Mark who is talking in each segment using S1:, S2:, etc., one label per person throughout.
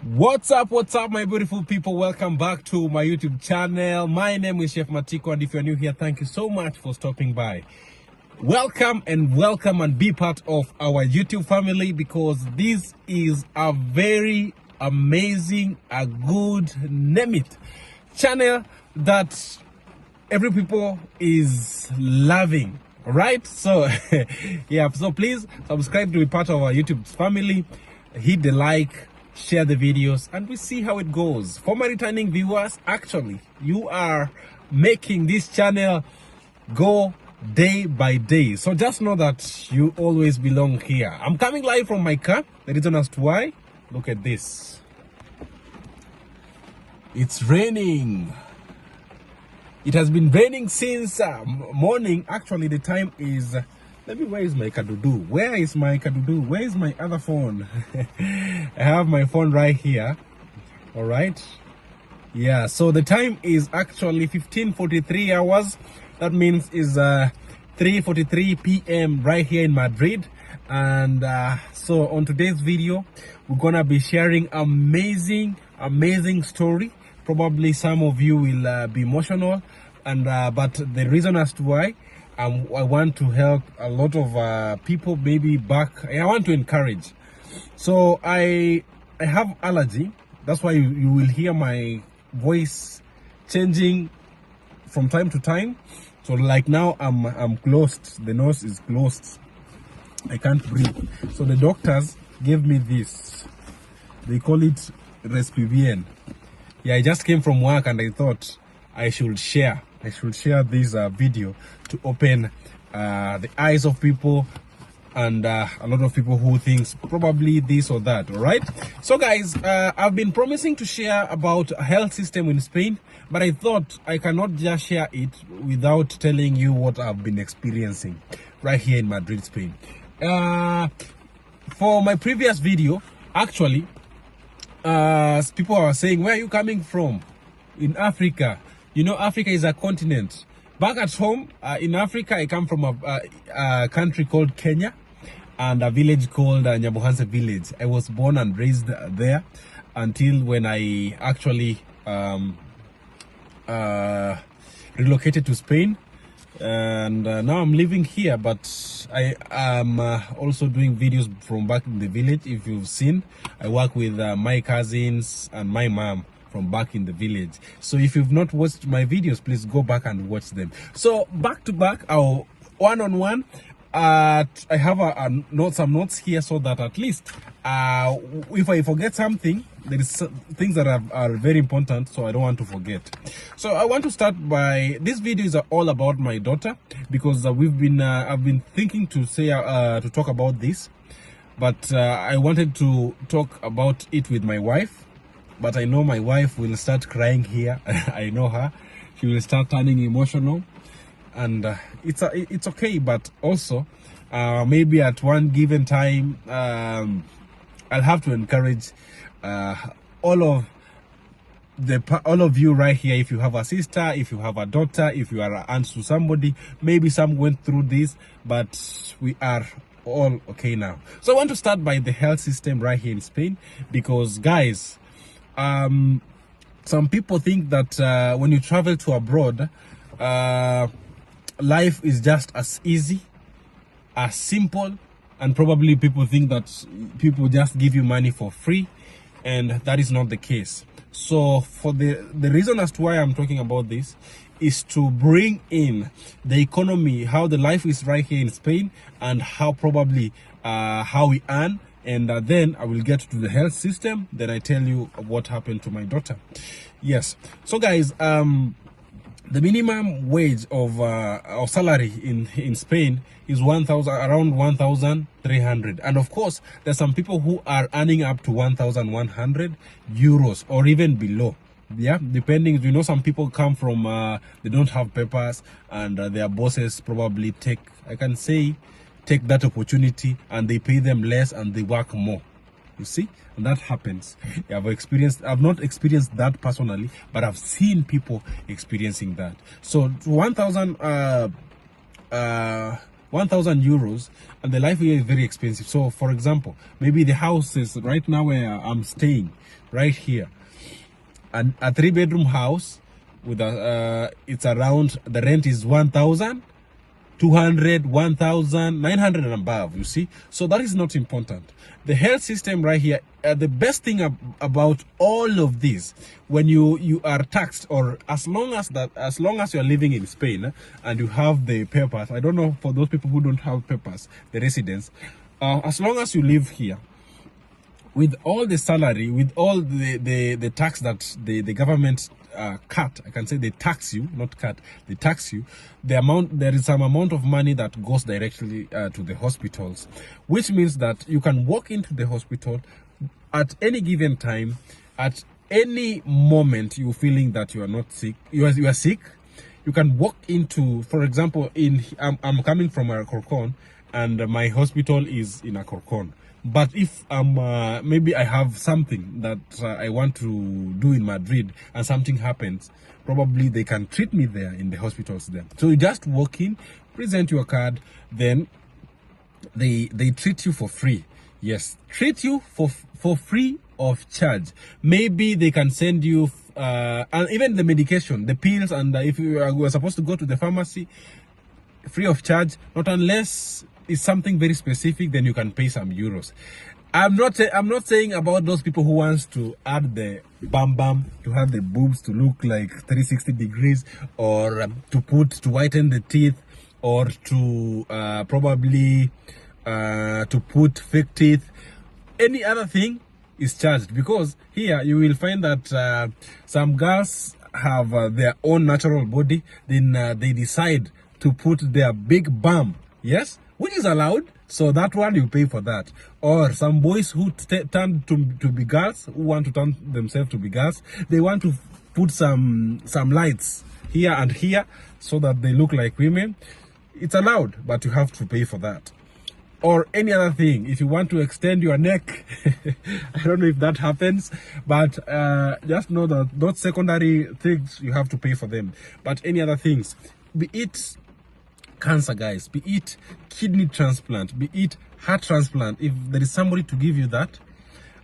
S1: What's up my beautiful people? Welcome back to my YouTube channel. My name is Chef Matiko, and if you're new here, thank you so much for stopping by. Welcome and be part of our YouTube family, because this is a very amazing, a good, name it, channel that every people is loving. All right, so yeah, so please subscribe to be part of our YouTube family, hit the like, share the videos, and we see how it goes. For my returning viewers, actually you are making this channel go day by day, so just know that you always belong here. I'm coming live from my car. The reason as to why, look at this, it's raining. It has been raining since morning. Actually, the time is, where is my kadudu? Where is my kadudu? Where is my other phone? I have my phone right here. All right. Yeah, so the time is actually 15:43 hours. That means is 3:43 p.m. right here in Madrid. And so on today's video, we're gonna be sharing amazing story. Probably some of you will be emotional, and but the reason as to why, I want to help a lot of people, maybe back. I want to encourage. So I have allergy. That's why you will hear my voice changing from time to time. So like now I'm closed. The nose is closed. I can't breathe. So the doctors gave me this. They call it Respivian. Yeah, I just came from work and I thought I should share this video to open the eyes of people, and a lot of people who thinks probably this or that. All right, so guys, I've been promising to share about a health system in Spain, but I thought I cannot just share it without telling you what I've been experiencing right here in Madrid, Spain. For my previous video, actually, people are saying, where are you coming from? In Africa. You know, Africa is a continent. Back at home in Africa, I come from a country called Kenya, and a village called Nyabuhanse village. I was born and raised there until when I actually relocated to Spain, and now I'm living here. But I am also doing videos from back in the village. If you've seen, I work with my cousins and my mom from back in the village. So if you've not watched my videos, please go back and watch them. So back to back, our one-on-one, I have some notes here, so that at least if I forget something, there is things that are very important, so I don't want to forget. So I want to start by, this video is all about my daughter, because I've been thinking to say to talk about this, but I wanted to talk about it with my wife. But I know my wife will start crying here. I know her. She will start turning emotional, and it's okay. But also, maybe at one given time, I'll have to encourage all of you right here. If you have a sister, if you have a daughter, if you are an aunt to somebody, maybe some went through this, but we are all okay now. So I want to start by the health system right here in Spain, because guys, some people think that when you travel to abroad, life is just as easy, as simple, and probably people think that people just give you money for free, and that is not the case. So for the reason as to why I'm talking about this is to bring in the economy, how the life is right here in Spain, and how probably how we earn. And then I will get to the health system. Then I tell you what happened to my daughter. Yes. So guys, the minimum wage of salary in Spain is around 1,300. And of course, there's some people who are earning up to 1,100 euros or even below. Yeah, depending. You know, some people come from they don't have papers, and their bosses probably take that opportunity, and they pay them less and they work more. You see, and that happens. I've not experienced that personally, but I've seen people experiencing that. So 1,000 1,000 euros, and the life here is very expensive. So for example, maybe the house is right now where I'm staying right here, and a 3-bedroom house with a it's around, the rent is 1,200, 1,900 and above, you see. So that is not important. The health system right here, the best thing about all of this, when you are taxed, or as long as you are living in Spain and you have the papers, I don't know for those people who don't have papers, the residents, as long as you live here, with all the salary, with all the tax that the government cut, I can say they tax you, not cut, they tax you, there is some amount of money that goes directly to the hospitals, which means that you can walk into the hospital at any given time, at any moment you're feeling that you are not sick, you are sick, you can walk into, for example, I'm coming from Alcorcón, and my hospital is in Alcorcón. But if maybe I have something that I want to do in Madrid and something happens, probably they can treat me there in the hospitals there. So you just walk in, present your card, then they treat you for free. Yes, treat you for free of charge. Maybe they can send you and even the medication, the pills, and if you were supposed to go to the pharmacy, free of charge, not unless it's something very specific, then you can pay some euros. I'm not saying about those people who wants to add the bam to have the boobs to look like 360 degrees, or to whiten the teeth, or to probably to put fake teeth. Any other thing is charged, because here you will find that some girls have their own natural body, then they decide to put their big bum, yes, which is allowed, so that one you pay for that. Or some boys who turn to be girls, who want to turn themselves to be girls, they want to put some lights here and here so that they look like women. It's allowed, but you have to pay for that. Or any other thing, if you want to extend your neck, I don't know if that happens, but just know that those secondary things, you have to pay for them. But any other things, be it cancer, guys, be it kidney transplant, be it heart transplant, if there is somebody to give you that,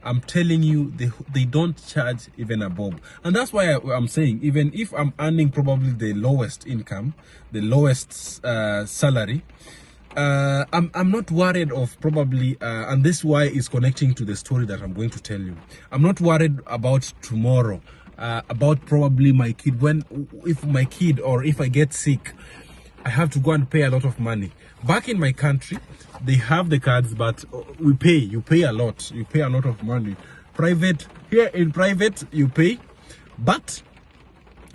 S1: I'm telling you, they don't charge even a bob. And that's why I'm saying, even if I'm earning probably the lowest income, the lowest salary, I'm not worried of probably, and this is why it's connecting to the story that I'm going to tell you. I'm not worried about tomorrow, about probably my kid. If my kid, or if I get sick, I have to go and pay a lot of money. Back in my country, they have the cards, but you pay a lot. You pay a lot of money. Private, here in private, you pay, but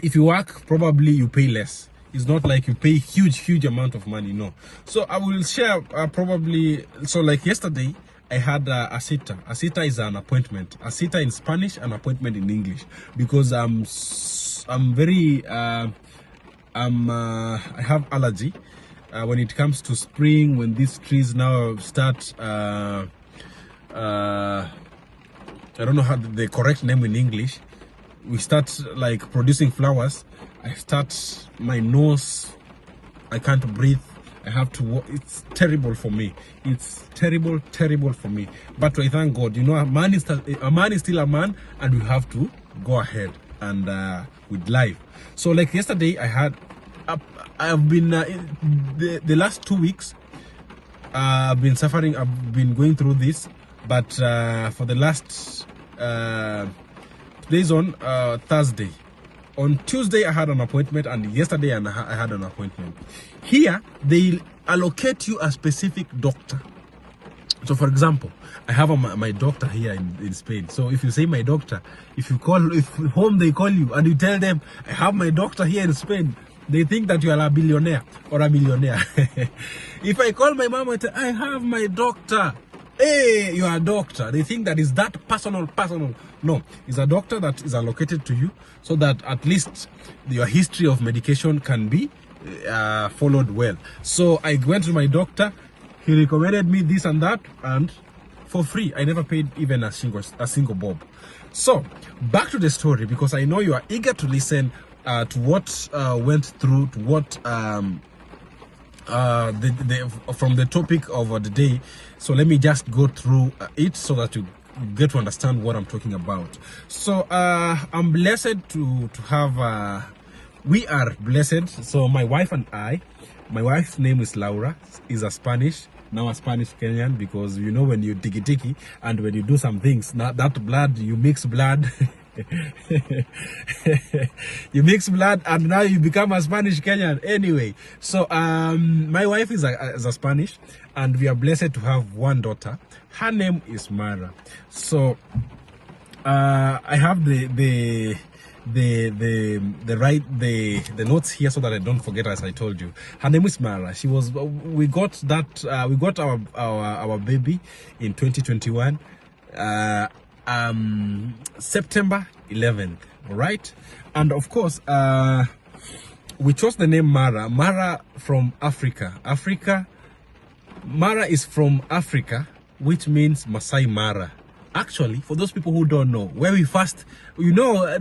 S1: if you work, probably you pay less. It's not like you pay huge amount of money, no. So I will share probably, so like yesterday, I had a cita. A cita is an appointment. A cita in Spanish, an appointment in English, because I'm very, I have allergy when it comes to spring, when these trees now start I don't know how the correct name in English, we start like producing flowers. I start, my nose, I can't breathe, I have to, it's terrible for me. It's terrible for me. But I thank God, you know, a man is still a man, and we have to go ahead and with life. So like yesterday, I've been the last 2 weeks, I've been suffering, I've been going through this, but for the last today's on Thursday. On Tuesday I had an appointment, and yesterday I had an appointment. Here they allocate you a specific doctor. So for example, I have my doctor here in Spain. So if you say my doctor, if home they call you and you tell them I have my doctor here in Spain, they think that you are a billionaire or a millionaire. If I call my mom and say, I have my doctor, hey, you are a doctor, they think that is that personal. No, it's a doctor that is allocated to you, so that at least your history of medication can be followed well. So I went to my doctor, he recommended me this and that, and for free. I never paid even a single bob. So back to the story, because I know you are eager to listen to what went through, to what from the topic of the day. So let me just go through it so that you get to understand what I'm talking about. So I'm blessed to have we are blessed. So my wife and I, my wife's name is Laura, is a Spanish, now a Spanish Kenyan, because you know when you tiki and when you do some things, that blood, you mix blood. You mix blood and now you become a Spanish Kenyan. Anyway, so my wife is a Spanish, and we are blessed to have one daughter. Her name is Mara. So I have the notes here so that I don't forget, as I told you. Her name is Mara. She was we got our baby in 2021. September 11th, all right? And of course, we chose the name Mara from Africa. Mara is from Africa, which means Masai Mara. Actually, for those people who don't know, where we first, you know,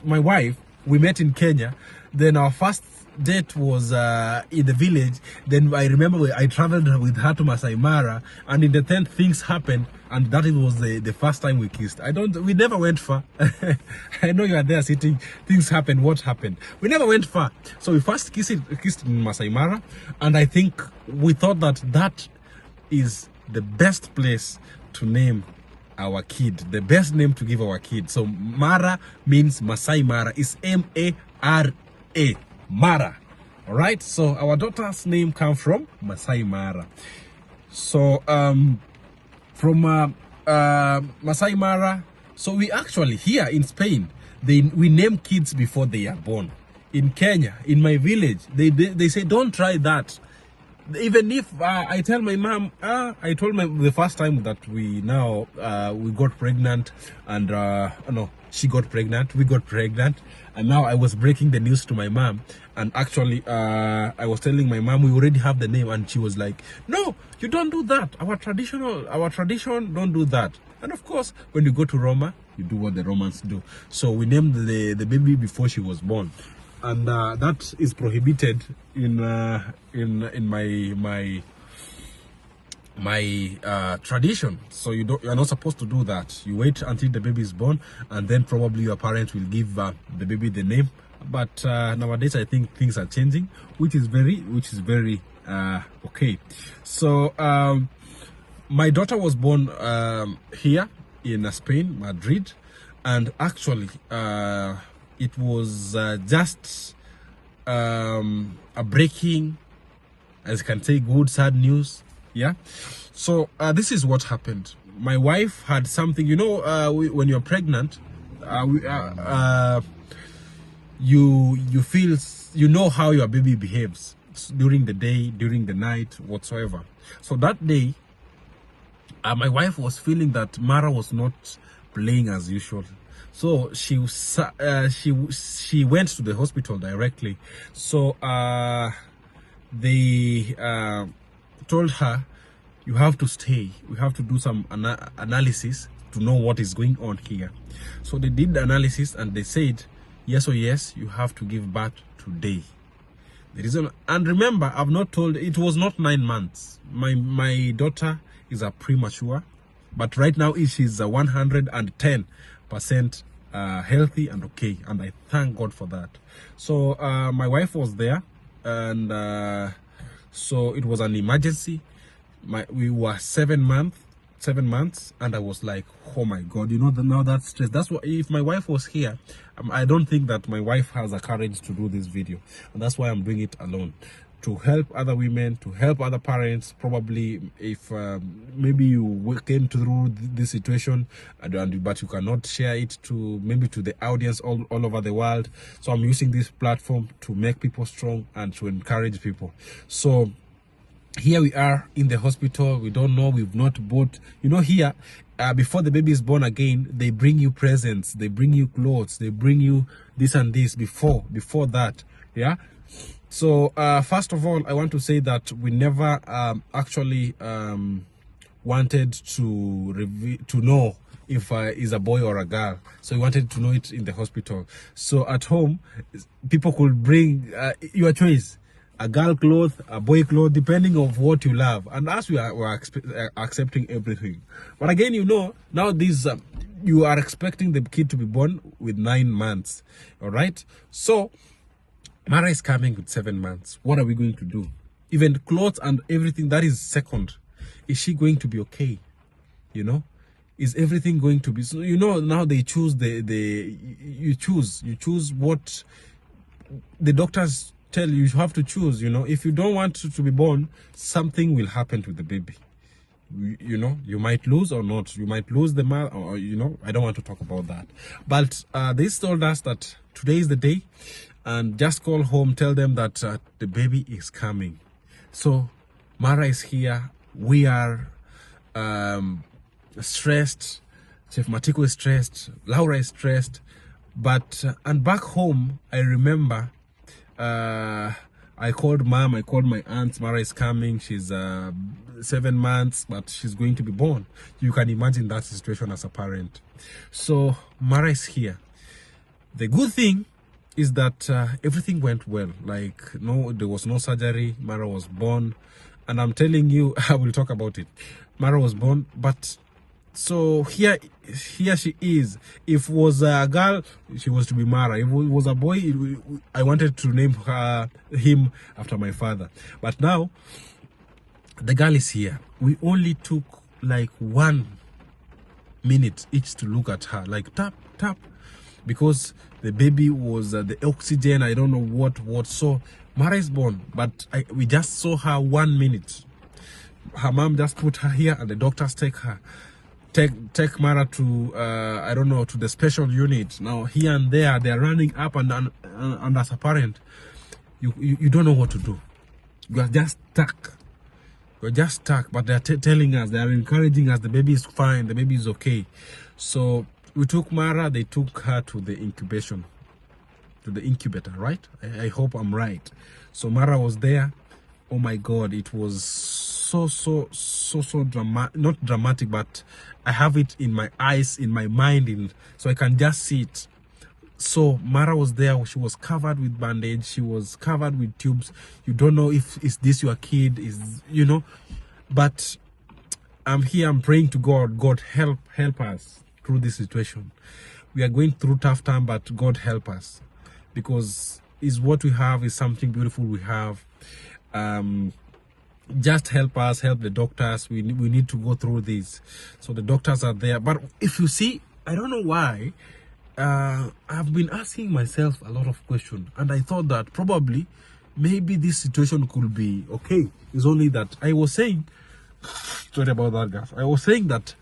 S1: my wife, we met in Kenya. Then our first date was in the village. Then I remember I traveled with her to Masai Mara, and in the tent things happened, and that was the first time we kissed. We never went far. I know you are there sitting, things happened, what happened? We never went far. So we first kissed in Masai Mara, and I think we thought that is the best place to name our kid, the best name to give our kid. So Mara means Masai Mara, is M-A-R-A, Mara. All right, so our daughter's name comes from Masai Mara. So from Masai Mara, so we actually, here in Spain, we name kids before they are born. In Kenya, in my village, they say don't try that. Even if I tell my mom, I told my the first time that we got pregnant, and no, she got pregnant, we got pregnant, and now I was breaking the news to my mom, and actually I was telling my mom we already have the name, and she was like, no, you don't do that. Our tradition don't do that. And of course, when you go to Roma, you do what the Romans do. So we named the baby before she was born. And that is prohibited in my tradition. So you're not supposed to do that. You wait until the baby is born, and then probably your parents will give the baby the name. But nowadays I think things are changing, which is very okay. So my daughter was born here in Spain, Madrid, and actually it was just a breaking, as you can say, good, sad news. Yeah. So this is what happened. My wife had something, you know, when you're pregnant, you feel, you know how your baby behaves during the day, during the night, whatsoever. So that day, my wife was feeling that Mara was not playing as usual. So she went to the hospital directly. So they told her, you have to stay. We have to do some analysis to know what is going on here. So they did the analysis, and they said, yes or yes, you have to give birth today. The reason, and remember, I've not told, it was not 9 months. My daughter is a premature, but right now she's 110% healthy and okay, and I thank God for that. So my wife was there, and so it was an emergency. We were 7 months, and I was like, oh my God, you know, now that stress. That's why, if my wife was here, I don't think that my wife has the courage to do this video, and that's why I'm doing it alone, to help other women, to help other parents. Probably if maybe you came through this situation, but you cannot share it to maybe to the audience all over the world. So I'm using this platform to make people strong and to encourage people. So here we are in the hospital. We don't know, we've not bought, you know, here before the baby is born again, they bring you presents, they bring you clothes, they bring you this and this before that. Yeah. So first of all, I want to say that we never actually wanted to know if is a boy or a girl. So we wanted to know it in the hospital. So at home, people could bring your choice. a girl clothes, a boy clothes, depending on what you love. And as we are accepting everything. But again, you know, now this you are expecting the kid to be born with 9 months. All right. So Mara is coming with 7 months. What are we going to do? Even clothes and everything, that is second. Is she going to be okay? You know, is everything going to be, so you know, now they choose you choose what the doctors tell you. You have to choose. You know, if you don't want to be born, something will happen to the baby. You know, you might lose or not. You might lose the mother, or you know, I don't want to talk about that. But they told us that today is the day, and just call home, tell them that the baby is coming. So Mara is here. We are stressed. Chef Matiko is stressed. Laura is stressed. But and back home, I remember I called mom, I called my aunt. Mara is coming. She's 7 months, but she's going to be born. You can imagine that situation as a parent. So Mara is here. The good thing is that everything went well. Like, no, there was no surgery. Mara was born. And I'm telling you, I will talk about it. Mara was born, but so here she is. If it was a girl, she was to be Mara. If it was a boy, I wanted to name him after my father. But now, the girl is here. We only took like 1 minute each to look at her. Like tap, tap. Because the baby was the oxygen, I don't know what. So Mara is born, but we just saw her 1 minute. Her mom just put her here, and the doctors take take Mara to I don't know, to the special unit. Now here and there they are running up and down, and as a parent, you don't know what to do. You are just stuck. You're just stuck. But they are telling us, they are encouraging us, the baby is fine, the baby is okay. So we took Mara, they took her to the incubation, to the incubator, right? I hope I'm right. So Mara was there. Oh my God, it was so dramatic. Not dramatic, but I have it in my eyes, in my mind, so I can just see it. So Mara was there. She was covered with bandage. She was covered with tubes. You don't know if is this your kid, is, you know. But I'm here. I'm praying to God. God help us through this situation. We are going through tough time, but God help us, because is what we have is something beautiful we have. Just help us, help the doctors. We need to go through this. So the doctors are there. But if you see, I don't know why, I've been asking myself a lot of questions, and I thought that probably maybe this situation could be okay. It's only that I was saying, sorry about that, guys. I was saying that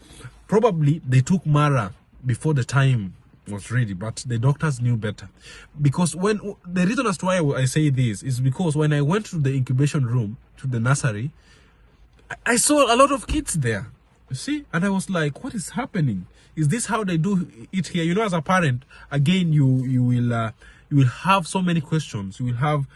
S1: probably they took Mara before the time was ready, but the doctors knew better. Because when the reason as to why I say this is because when I went to the incubation room, to the nursery, I saw a lot of kids there, you see, and I was like, what is happening? Is this how they do it here? You know, as a parent, again, you will have so many questions. You will have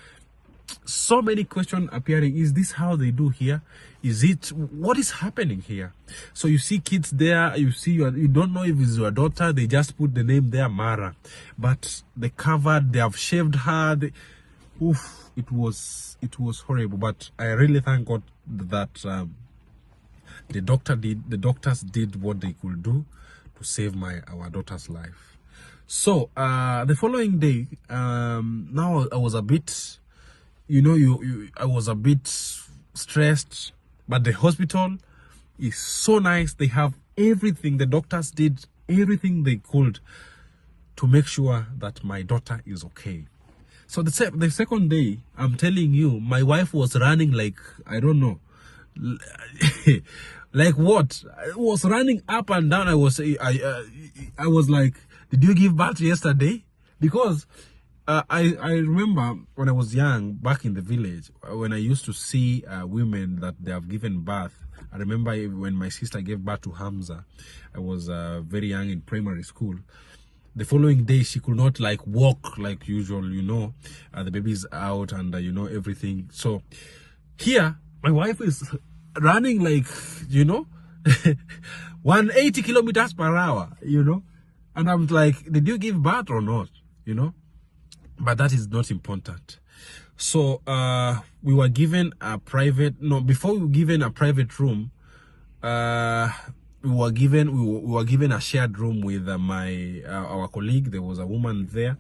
S1: so many questions appearing. Is this how they do here? Is it, what is happening here? So you see kids there, you see, you don't know if it's your daughter. They just put the name there, Mara, but they covered, they have shaved her. Oof, it was horrible. But I really thank God that the doctors did what they could do to save our daughter's life. So the following day, now I was a bit, you know, I was a bit stressed, but the hospital is so nice. They have everything. The doctors did everything they could to make sure that my daughter is okay. So the second day, I'm telling you, my wife was running like, I don't know, like what? I was running up and down. I was like, did you give birth yesterday? Because I remember when I was young, back in the village, when I used to see women that they have given birth. I remember when my sister gave birth to Hamza. I was very young in primary school. The following day, she could not like walk like usual, you know. The baby's out and you know, everything. So here, my wife is running like, you know, 180 kilometers per hour, you know. And I'm like, did you give birth or not, you know? But that is not important. So we were given a private, no, before we were given a private room, we were given a shared room with our colleague. There was a woman there.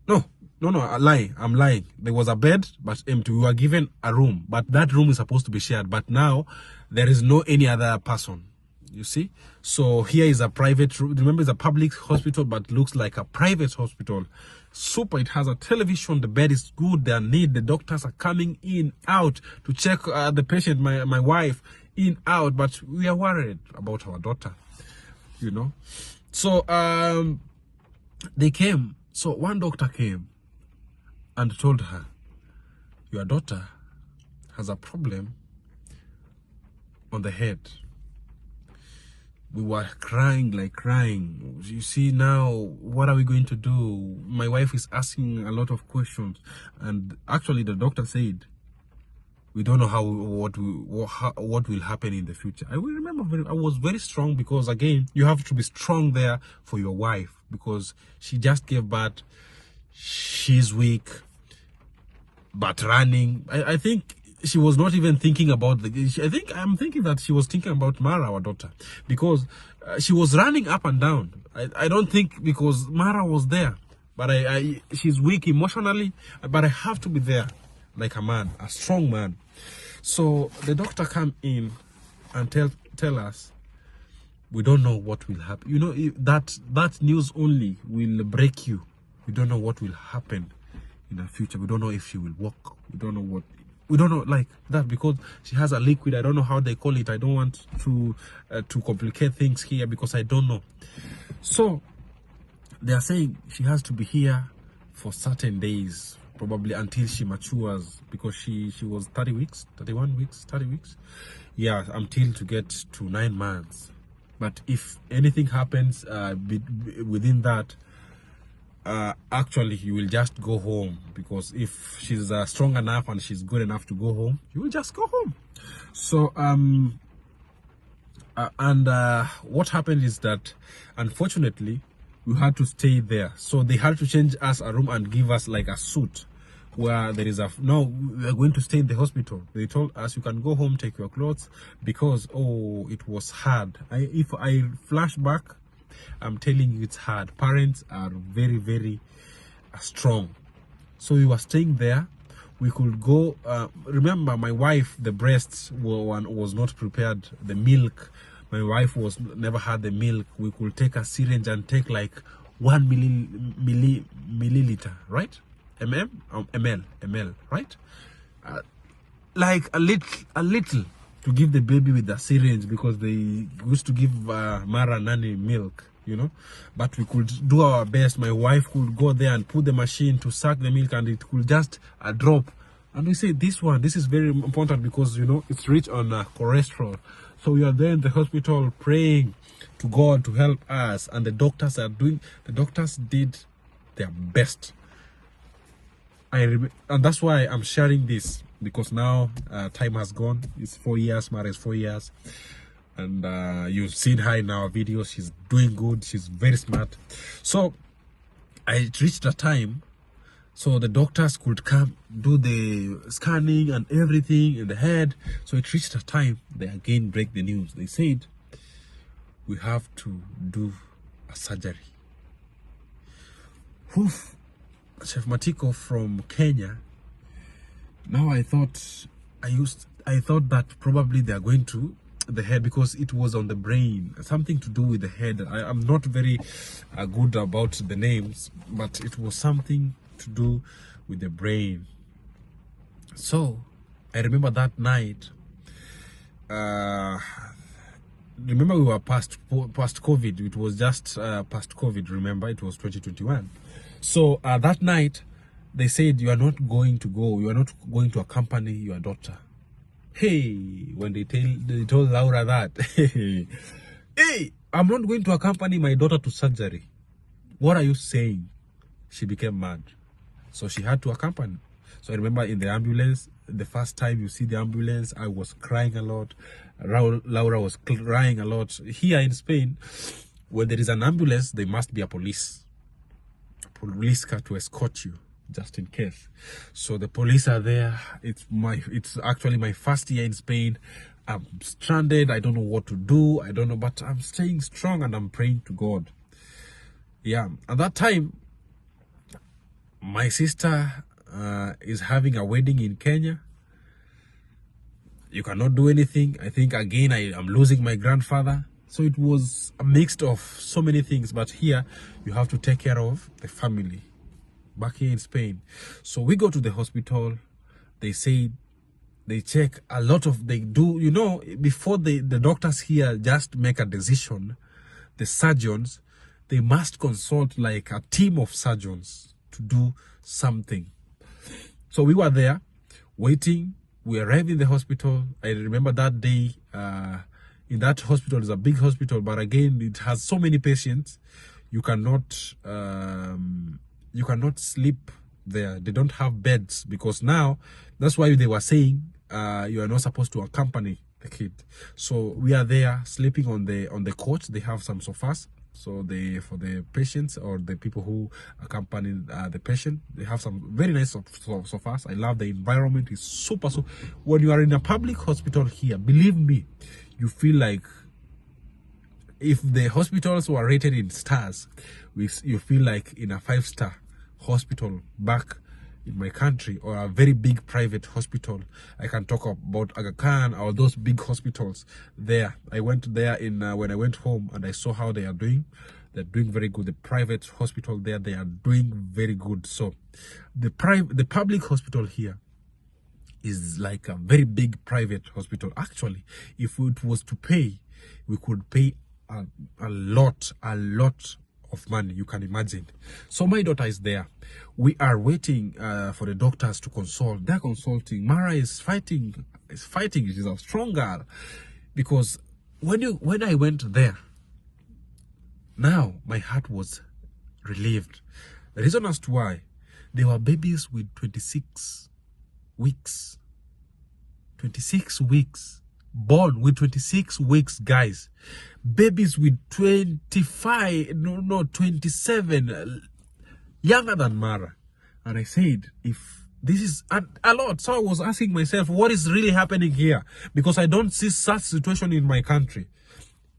S1: No, I'm lying. There was a bed, but empty. We were given a room, but that room is supposed to be shared. But now there is no any other person. You see? So here is a private room. Remember, it's a public hospital, but looks like a private hospital. Super. It has a television. The bed is good. They are neat. The doctors are coming in, out to check the patient, my wife, in, out. But we are worried about our daughter, you know. So they came. So one doctor came and told her, your daughter has a problem on the head. We were crying, like crying. You see, now, what are we going to do? My wife is asking a lot of questions. And actually, the doctor said, we don't know what will happen in the future. I will remember, I was very strong because, again, you have to be strong there for your wife because she just gave birth. She's weak, but running. I think she was not even thinking about I'm thinking that she was thinking about Mara, our daughter, because she was running up and down. I don't think because Mara was there, but she's weak emotionally, but I have to be there like a man, a strong man. So the doctor come in and tell us, we don't know what will happen. You know, that news only will break you. We don't know what will happen in the future. We don't know if she will walk. We don't know like that because she has a liquid. I don't know how they call it. I don't want to complicate things here because I don't know. So they are saying she has to be here for certain days, probably until she matures, because she was 30 weeks, 31 weeks, 30 weeks. Yeah, until to get to 9 months. But if anything happens within that, actually you will just go home, because if she's strong enough and she's good enough to go home, you will just go home. So what happened is that unfortunately we had to stay there. So they had to change us a room and give us like a suit where there is no, we are going to stay in the hospital. They told us you can go home, take your clothes, because it was hard. If I flash back, I'm telling you, it's hard. Parents are very, very strong. So we were staying there. We could go. Remember, my wife, the breasts was not prepared. The milk, my wife never had the milk. We could take a syringe and take like 1 milliliter, right? ml, right? Like a little to give the baby with the syringe, because they used to give Mara Nani milk, you know. But we could do our best. My wife could go there and put the machine to suck the milk, and it could just drop. And we say this is very important because, you know, it's rich on cholesterol. So we are there in the hospital praying to God to help us, and the doctors did their best. And that's why I'm sharing this, because now time has gone. It's 4 years. Mara is 4 years, and you've seen her in our videos. She's doing good. She's very smart. So I reached a time so the doctors could come do the scanning and everything in the head. So it reached a time they again break the news. They said we have to do a surgery. Oof. Chef Matiko from Kenya. Now I thought that probably they are going to the head, because it was on the brain, something to do with the head. I'm not very good about the names, but it was something to do with the brain. So I remember that night. Remember, we were past COVID. It was just past COVID. Remember, it was 2021. So that night, they said, you are not going to go. You are not going to accompany your daughter. Hey, when they told Laura that, hey, I'm not going to accompany my daughter to surgery. What are you saying? She became mad. So she had to accompany. So I remember in the ambulance, the first time you see the ambulance, I was crying a lot. Laura was crying a lot. Here in Spain, when there is an ambulance, there must be a police car to escort you. just in case. So the police are there. It's actually my first year in Spain. I'm stranded. I don't know what to do. I don't know, but I'm staying strong and I'm praying to God. Yeah, at that time, my sister is having a wedding in Kenya. You cannot do anything. I think again I'm losing my grandfather. So it was a mix of so many things. But here you have to take care of the family back here in Spain. So we go to the hospital. They say they check a lot of, they do, you know, before the doctors here just make a decision, the surgeons, they must consult like a team of surgeons to do something. So we were there waiting. We arrived in the hospital. I remember that day, in that hospital, is a big hospital, but again, it has so many patients. You cannot sleep there. They don't have beds, because now, that's why they were saying, you are not supposed to accompany the kid. So we are there sleeping on the couch. They have some sofas. So for the patients or the people who accompany the patient, they have some very nice sofas. I love the environment. It's super. So when you are in a public hospital here, believe me, you feel like if the hospitals were rated in stars, you feel like in a 5-star hospital back in my country, or a very big private hospital. I can talk about Aga Khan or those big hospitals there. I went there in when I went home, and I saw how they are doing. They're doing very good. The private hospital there, they are doing very good. So the public hospital here is like a very big private hospital. Actually, if it was to pay, we could pay a lot of money, you can imagine. So my daughter is there. We are waiting for the doctors to consult. They're consulting. Mara is fighting. She's a strong girl. Because when I went there, now my heart was relieved. The reason as to why, there were babies with 26 weeks. 26 weeks. Born with 26 weeks, guys. Babies with 27, younger than Mara. And I said, if this is a lot. So I was asking myself, what is really happening here? Because I don't see such situation in my country.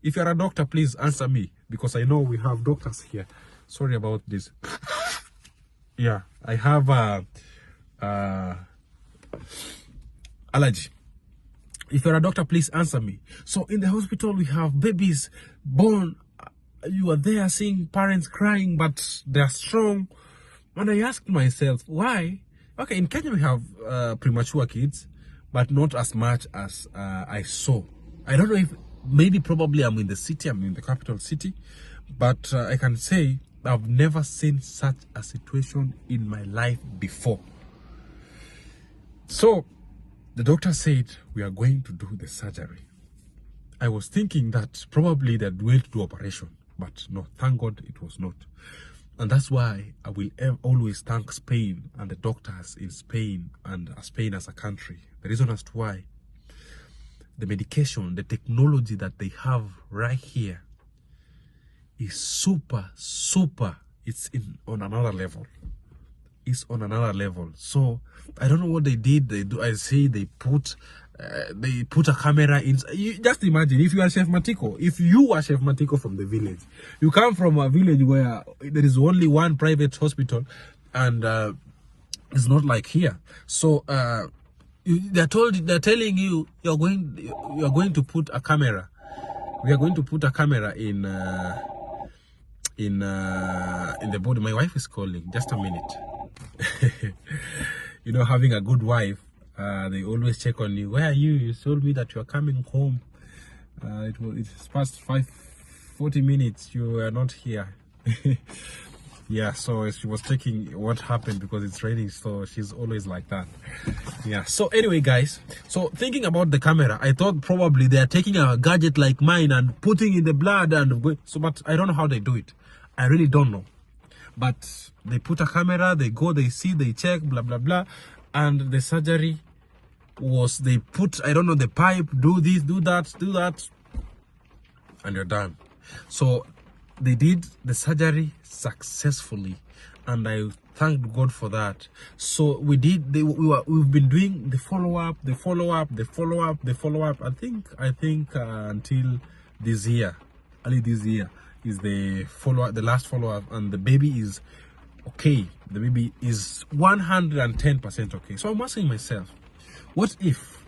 S1: If you're a doctor, please answer me, because I know we have doctors here. Sorry about this. Yeah, I have allergy. If you're a doctor, please answer me. So in the hospital, we have babies born. You are there seeing parents crying, but they're strong. And I asked myself, why? Okay, in Kenya, we have premature kids, but not as much as I saw. I don't know if, maybe probably I'm in the city, I'm in the capital city, but I can say I've never seen such a situation in my life before. So the doctor said, we are going to do the surgery. I was thinking that probably they're going to do operation, but no, thank God it was not. And that's why I will always thank Spain and the doctors in Spain and Spain as a country. The reason as to why, the medication, the technology that they have right here is super. It's on another level. Is on another level. So I don't know what they did. I say they put a camera in. You just imagine if you are Chef Matiko. If you are Chef Matiko from the village, you come from a village where there is only one private hospital, and it's not like here. So they're telling you you're going to put a camera. We are going to put a camera in the body. My wife is calling. Just a minute. You know, having a good wife, they always check on you. Where are you? You told me that you are coming home. It's past 40 minutes. You are not here. Yeah, so she was checking what happened because it's raining, so she's always like that. Yeah, so anyway, guys, so thinking about the camera, I thought probably they are taking a gadget like mine and putting in the blood and so, but I don't know how they do it. I really don't know. But they put a camera, they go, they see, they check, blah blah blah, and the surgery was, they put, I don't know, the pipe, do this, do that, and you're done. So they did the surgery successfully, and I thanked God for that. So we've been doing the follow-up. I think until this year, early this year is the last follow-up, and the baby is okay. The baby is 110% okay. So I'm asking myself, what if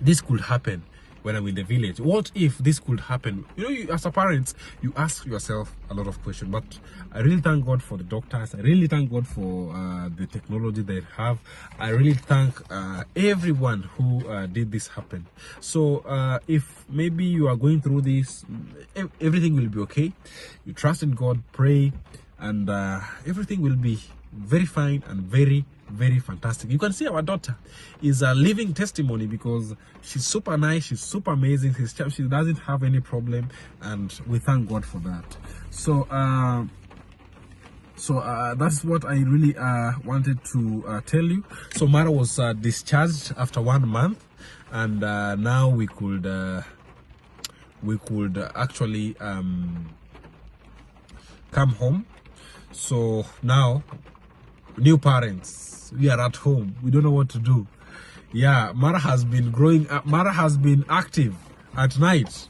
S1: this could happen when I'm in the village? What if this could happen? As a parent, you ask yourself a lot of questions. But I really thank God for the doctors. I really thank God for the technology they have. I really thank everyone who did this happen. So if maybe you are going through this, everything will be okay. You trust in God, pray, and everything will be very fine and very fantastic. You can see our daughter is a living testimony, because she's super nice, she's super amazing, she doesn't have any problem, and we thank God for that. So that's what I really wanted to tell you. So Mara was discharged after 1 month, and now we could actually come home. So now, new parents, we are at home, we don't know what to do. Yeah, Mara has been growing up. Mara has been active at night,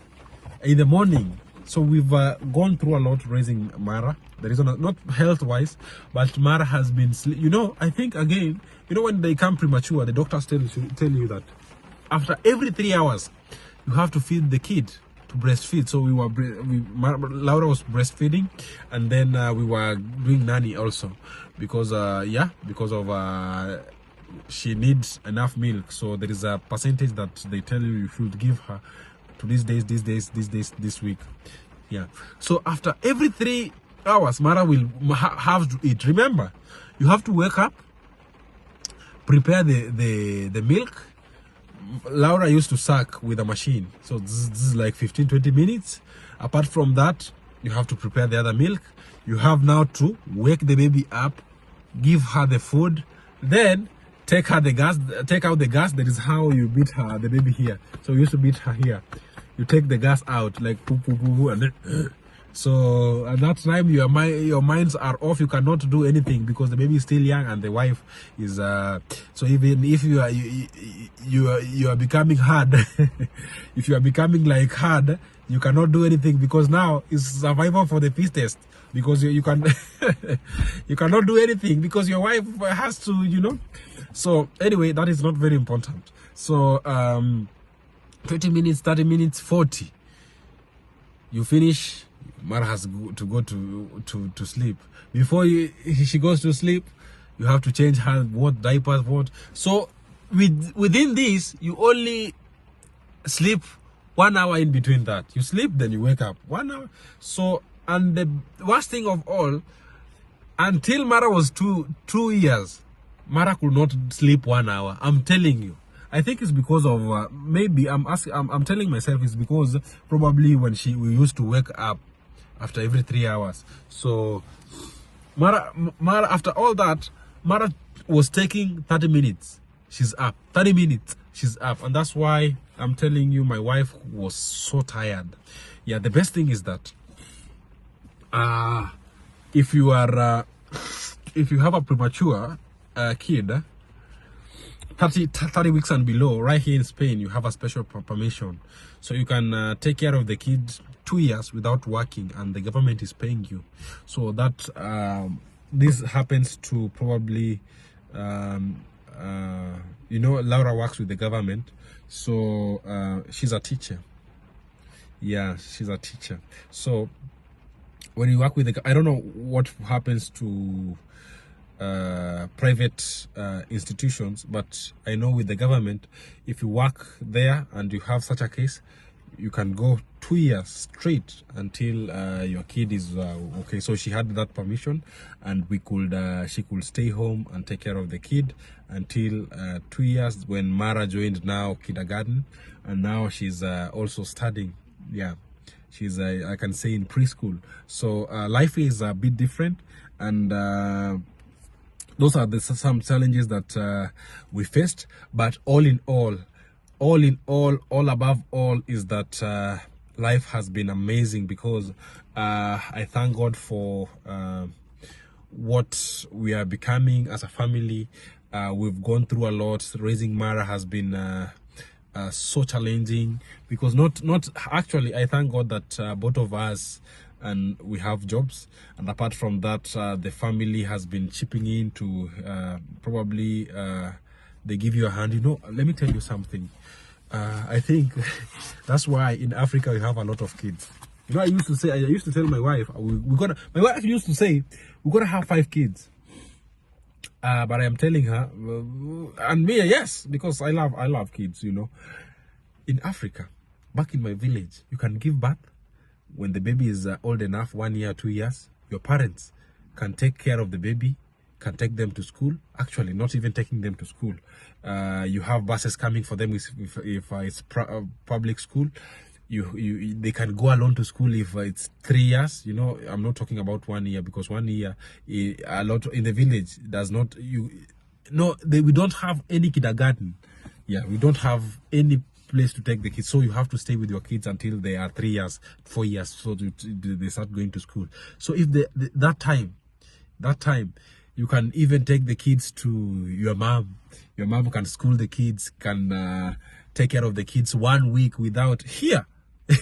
S1: in the morning. So we've gone through a lot raising Mara. The reason, not health wise, but Mara has been, I think again, when they come premature, the doctors tell you that after every 3 hours you have to feed the kid, to breastfeed. So Laura was breastfeeding, and then we were doing nanny also, because she needs enough milk. So there is a percentage that they tell you should give her to these days, this week. Yeah. So after every 3 hours, Mara will have to eat. Remember, you have to wake up, prepare the milk. Laura used to suck with a machine, so this is like 15-20 minutes. Apart from that, you have to prepare the other milk. You have now to wake the baby up, give her the food, then take out the gas. That is how you beat her, the baby here. So you used to beat her here. You take the gas out, like poo poo poo poo, and then so at that time your minds are off. You cannot do anything because the baby is still young and the wife is so even if you are becoming hard if you are becoming like hard, you cannot do anything, because now it's survival for the fittest, because you can you cannot do anything because your wife has to, So anyway, that is not very important. So 20 minutes, 30 minutes, 40, you finish. Mara has to go to sleep. Before she goes to sleep, you have to change her diapers, So within this, you only sleep 1 hour in between that. You sleep, then you wake up 1 hour. So, and the worst thing of all, until Mara was two years, Mara could not sleep 1 hour. I'm telling you. I think it's because of maybe I'm telling myself it's because probably when we used to wake up after every 3 hours. So Mara after all that, Mara was taking 30 minutes. She's up. 30 minutes. She's up. And that's why I'm telling you, my wife was so tired. Yeah, the best thing is that if you have a premature kid, 30 weeks and below, right here in Spain, you have a special permission. So you can take care of the kid 2 years without working, and the government is paying you. So that this happens to probably, Laura works with the government. So she's a teacher. Yeah, she's a teacher. So when you work with I don't know what happens to private institutions, but I know with the government, if you work there and you have such a case, you can go 2 years straight until your kid is okay. So she had that permission, and she could stay home and take care of the kid until 2 years, when Mara joined now kindergarten, and now she's also studying. Yeah, she's I can say in preschool. So life is a bit different, and those are some challenges that we faced. But all above all is that life has been amazing, because I thank God for what we are becoming as a family. We've gone through a lot. Raising Mara has been so challenging, because not actually, I thank God that both of us and we have jobs, and apart from that, the family has been chipping in to probably they give you a hand. You know, let me tell you something. I think that's why in Africa we have a lot of kids. You know, I used to tell my wife, my wife used to say, we gotta have 5 kids. But I am telling her, and me, yes, because I love kids, you know. In Africa, back in my village, you can give birth when the baby is old enough, 1 year, 2 years. Your parents can take care of the baby, can take them to school. Actually, not even taking them to school. You have buses coming for them if it's public school. They can go alone to school if it's 3 years. You know, I'm not talking about 1 year, because 1 year, a lot in the village does not, we don't have any kindergarten. Yeah, we don't have any place to take the kids, so you have to stay with your kids until they are 3 years, 4 years, so they start going to school. So if that time you can even take the kids to your mom. Your mom can school the kids, can take care of the kids 1 week without here.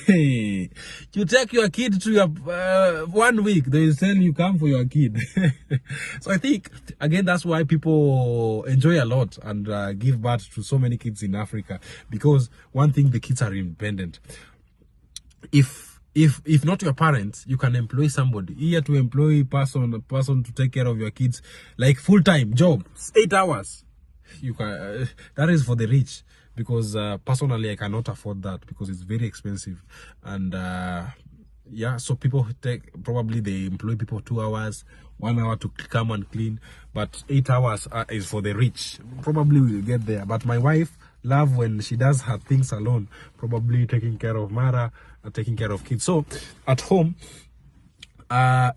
S1: You take your kid to your 1 week, they will tell you come for your kid. So I think again that's why people enjoy a lot and give birth to so many kids in Africa, because one thing, the kids are independent. If not your parents, you can employ somebody here to employ a person to take care of your kids, like full-time job, 8 hours. You can that is for the rich, because personally I cannot afford that, because it's very expensive. And yeah, so people probably they employ people 2 hours, 1 hour to come and clean, but 8 hours is for the rich. Probably we'll get there. But my wife love when she does her things alone, probably taking care of Mara, taking care of kids. So at home,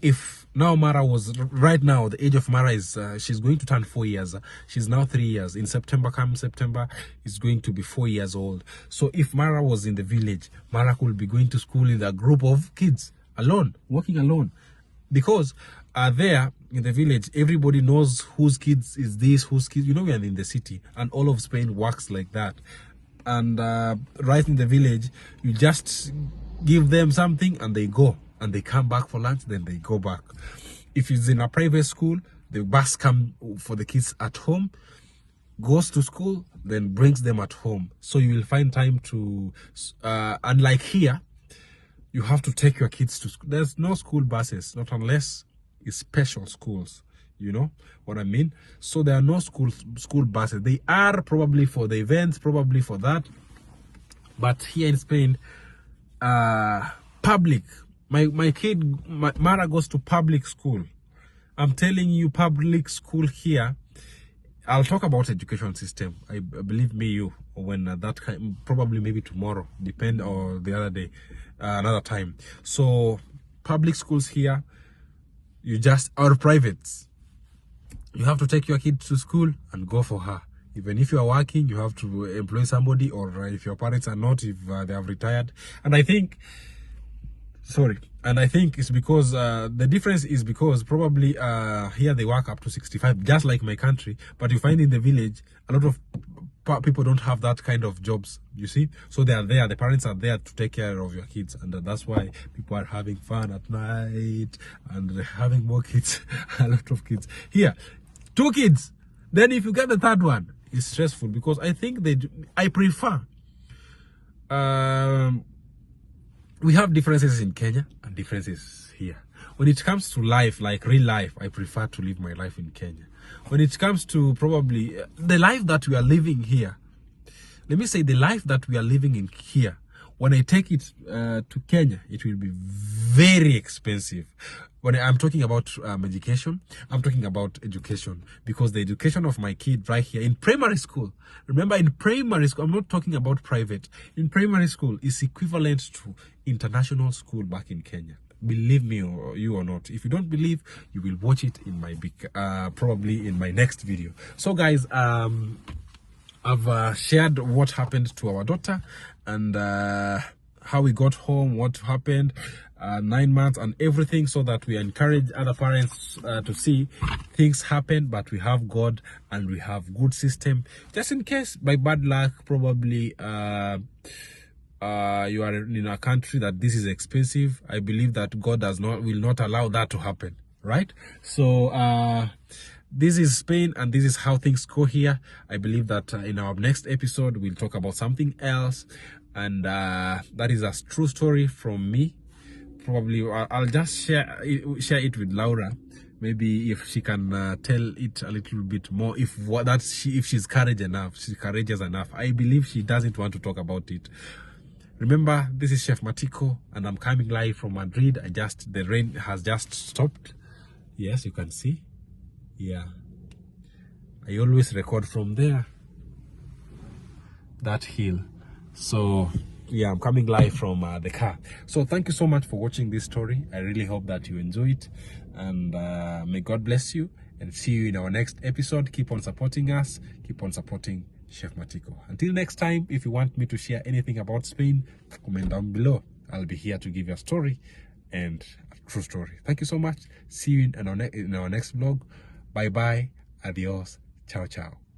S1: if now Mara was right now, the age of Mara is she's going to turn 4 years. She's now 3 years. In September, is going to be 4 years old. So if Mara was in the village, Mara could be going to school in a group of kids alone, walking alone, because there in the village everybody knows whose kids is this, whose kids, you know, we are in the city, and all of Spain works like that. And right in the village, you just give them something and they go, and they come back for lunch, then they go back. If it's in a private school, the bus comes for the kids at home, goes to school, then brings them at home. So you will find time to, unlike here, you have to take your kids to school. There's no school buses, not unless it's special schools. You know what I mean? So there are no school buses. They are probably for the events, probably for that. But here in Spain, public. My kid, Mara goes to public school. I'm telling you, public school here. I'll talk about education system. I believe me, you, when that kind, probably maybe tomorrow, depend, or the other day, another time. So public schools here, you just, or privates, you have to take your kid to school and go for her. Even if you are working, you have to employ somebody, or if your parents are not, if they have retired. And I think, and I think it's because the difference is because probably here they work up to 65, just like my country. But you find in the village a lot of people don't have that kind of jobs, you see. So they are there, the parents are there to take care of your kids, and that's why people are having fun at night and having more kids. A lot of kids here, 2 kids, then if you get the 3rd one, it's stressful, because I think I prefer we have differences in Kenya and differences here. When it comes to life, like real life, I prefer to live my life in Kenya. When it comes to probably the life that we are living here, let me say the life that we are living in here, when I take it to Kenya, it will be very expensive. When I'm talking about education, I'm talking about education, because the education of my kid right here in primary school, remember in primary school, I'm not talking about private, in primary school is equivalent to international school back in Kenya. Believe me or you or not. If you don't believe, you will watch it in my probably in my next video. So guys, I've shared what happened to our daughter, and how we got home, what happened, 9 months and everything, so that we encourage other parents to see things happen, but we have God and we have good system, just in case by bad luck, probably you are in a country that this is expensive. I believe that God will not allow that to happen, right? So this is Spain, and this is how things go here. I believe that in our next episode we'll talk about something else, and that is a true story from me. Probably I'll just share it with Laura, maybe if she can tell it a little bit more, if she's courageous enough. I believe she doesn't want to talk about it. Remember, this is Chef Matiko, and I'm coming live from Madrid. The rain has just stopped. Yes, you can see. Yeah, I always record from there, that hill. So yeah, I'm coming live from the car. So thank you so much for watching this story. I really hope that you enjoy it, and may God bless you, and see you in our next episode. Keep on supporting us, keep on supporting Chef Matiko. Until next time, if you want me to share anything about Spain, comment down below. I'll be here to give you a story, and a true story. Thank you so much. See you in our next vlog. Bye bye, adios, ciao ciao.